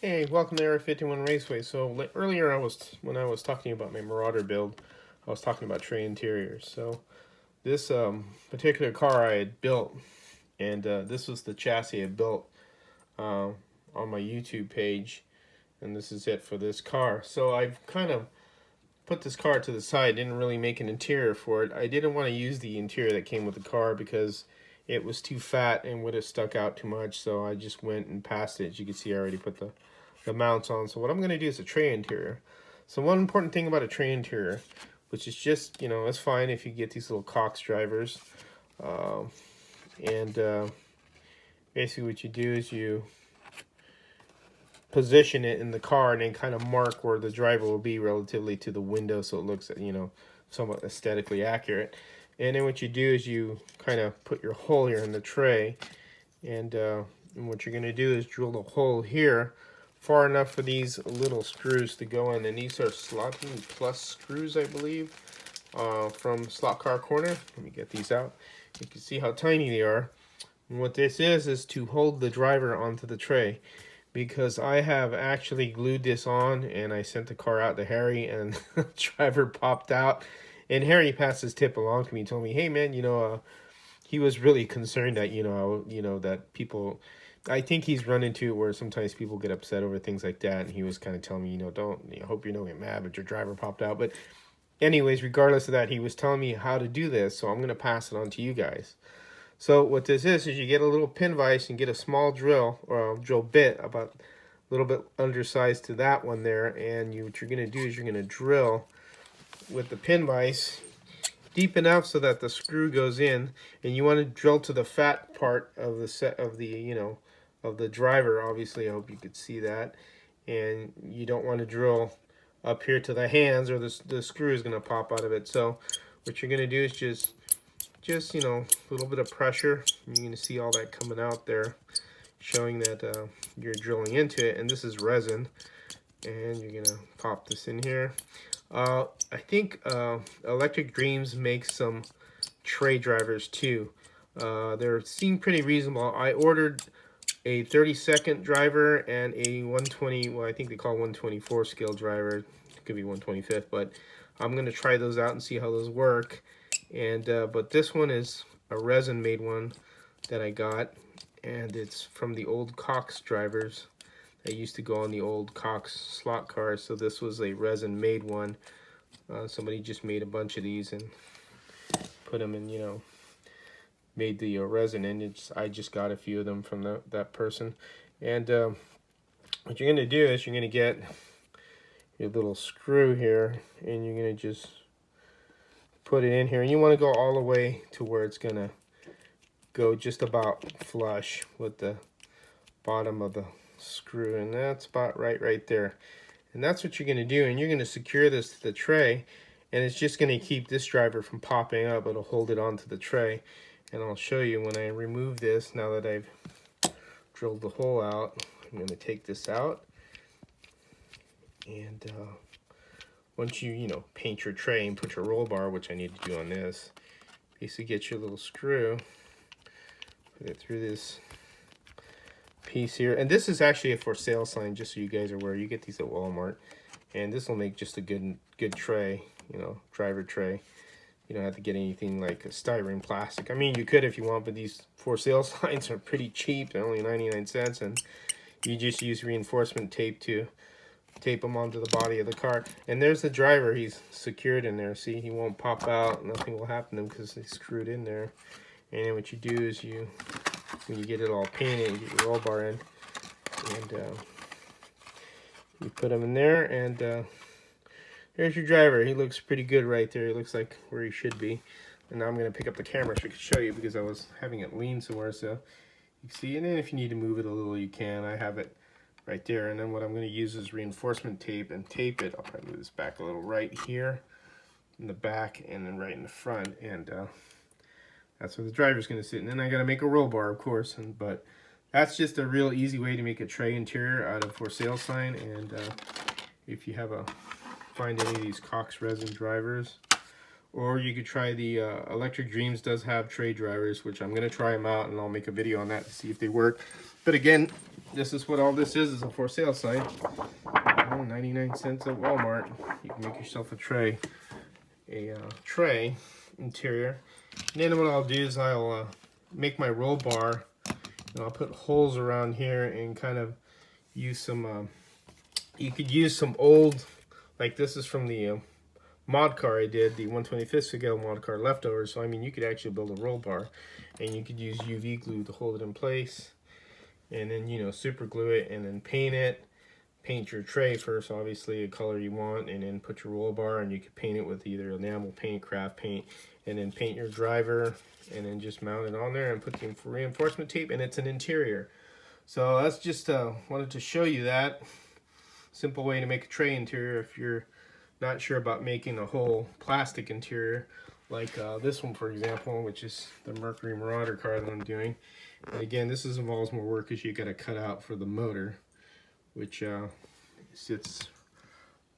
Hey, welcome to Area 51 Raceway. So earlier, when I was talking about my Marauder build, I was talking about tray interiors. So this particular car I had built, and this was the chassis I built uh, on my YouTube page, and this is it for this car. So I've kind of put this car to the side. Didn't really make an interior for it. I didn't want to use the interior that came with the car because it was too fat and would have stuck out too much. So I just went and passed it. As you can see, I already put the mounts on. So what I'm going to do is a tray interior. So one important thing about a tray interior, which is just, it's fine if you get these little Cox drivers. Uh, and basically what you do is you position it in the car and then kind of mark where the driver will be relatively to the window so it looks, somewhat aesthetically accurate. And then what you do is you kind of put your hole here in the tray, and what you're going to do is drill the hole here far enough for these little screws to go in. And these are Slotting Plus screws, I believe, from Slot Car Corner. Let me get these out. You can see how tiny they are. And what this is to hold the driver onto the tray, because I have actually glued this on and I sent the car out to Harry, and the driver popped out. And Harry passed his tip along to me, told me, hey man, he was really concerned that, that people, I think he's run into it where sometimes people get upset over things like that. And he was kind of telling me, hope you don't get mad, but your driver popped out. But anyways, regardless of that, he was telling me how to do this. So I'm going to pass it on to you guys. So what this is you get a little pin vise and get a small drill or a drill bit about a little bit undersized to that one there. And what you're going to do is you're going to drill with the pin vise deep enough so that the screw goes in, and you want to drill to the fat part of the set of the of the driver. Obviously, I hope you could see that. And you don't want to drill up here to the hands, or the screw is going to pop out of it. So what you're going to do is just a little bit of pressure. You're going to see all that coming out there, showing that you're drilling into it. And this is resin, and you're going to pop this in here. I think Electric Dreams makes some tray drivers too. They seem pretty reasonable. I ordered a 30-second driver and a 120, well, I think they call 124 scale driver. It could be 125th, but I'm going to try those out and see how those work. And but this one is a resin made one that I got, and it's from the old Cox drivers that used to go on the old Cox slot cars. So this was a resin made one. Somebody just made a bunch of these and put them in, made the resin, and I just got a few of them from that person. And what you're gonna do is you're gonna get your little screw here, and you're gonna just put it in here, and you want to go all the way to where it's gonna go just about flush with the bottom of the screw, and that spot right there. And that's what you're going to do, and you're going to secure this to the tray, and it's just going to keep this driver from popping up. It'll hold it onto the tray, and I'll show you when I remove this. Now that I've drilled the hole out, I'm going to take this out, and once you paint your tray and put your roll bar, which I need to do on this, basically get your little screw, put it through this piece here. And this is actually a for sale sign, just so you guys are aware. You get these at Walmart, and this will make just a good tray, driver tray. You don't have to get anything like a styrene plastic. I mean, you could if you want, but these for sale signs are pretty cheap. They're only 99 cents, and you just use reinforcement tape to tape them onto the body of the car. And there's the driver. He's secured in there. See, he won't pop out. Nothing will happen to him because he's screwed in there. And then what you do is when you get it all painted, you get your roll bar in, and you put him in there, and there's your driver. He looks pretty good right there. He looks like where he should be. And now I'm going to pick up the camera so I can show you, because I was having it lean somewhere, so you can see. And then if you need to move it a little, you can. I have it right there. And then what I'm going to use is reinforcement tape and tape it. I'll probably move this back a little, right here in the back, and then right in the front, and that's where the driver's going to sit. And then I got to make a roll bar, of course. But that's just a real easy way to make a tray interior out of for sale sign. And if you find any of these Cox resin drivers, or you could try the Electric Dreams does have tray drivers, which I'm going to try them out, and I'll make a video on that to see if they work. But again, this is what all this is a for sale sign. 99 cents at Walmart. You can make yourself a tray interior. And then what I'll do is I'll make my roll bar, and I'll put holes around here and kind of use some, you could use some old, like this is from the mod car I did, the 125th scale mod car leftovers. So I mean, you could actually build a roll bar, and you could use UV glue to hold it in place, and then, you know, super glue it, and then paint it. Paint your tray first, obviously, a color you want, and then put your roll bar, and you could paint it with either enamel paint, craft paint, and then paint your driver, and then just mount it on there and put the reinforcement tape, and it's an interior. So that's just wanted to show you that simple way to make a tray interior if you're not sure about making a whole plastic interior like this one, for example, which is the Mercury Marauder car that I'm doing. And again, this involves more work because you got to cut out for the motor, which sits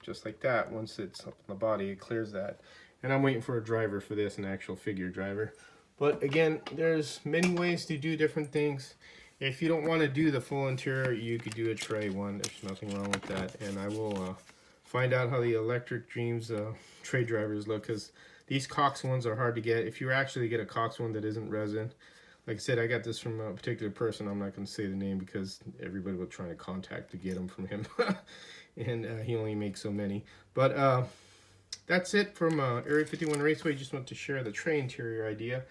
just like that. Once it's up on the body, it clears that. And I'm waiting for a driver for this, an actual figure driver. But again, there's many ways to do different things. If you don't want to do the full interior, you could do a tray one. There's nothing wrong with that. And I will find out how the Electric Dreams tray drivers look, because these Cox ones are hard to get. If you actually get a Cox one that isn't resin, like I said, I got this from a particular person. I'm not going to say the name because everybody will try to contact to get them from him. And he only makes so many. But that's it from Area 51 Raceway. Just want to share the tray interior idea.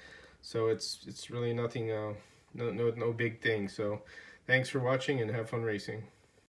So it's really nothing, no big thing. So thanks for watching and have fun racing.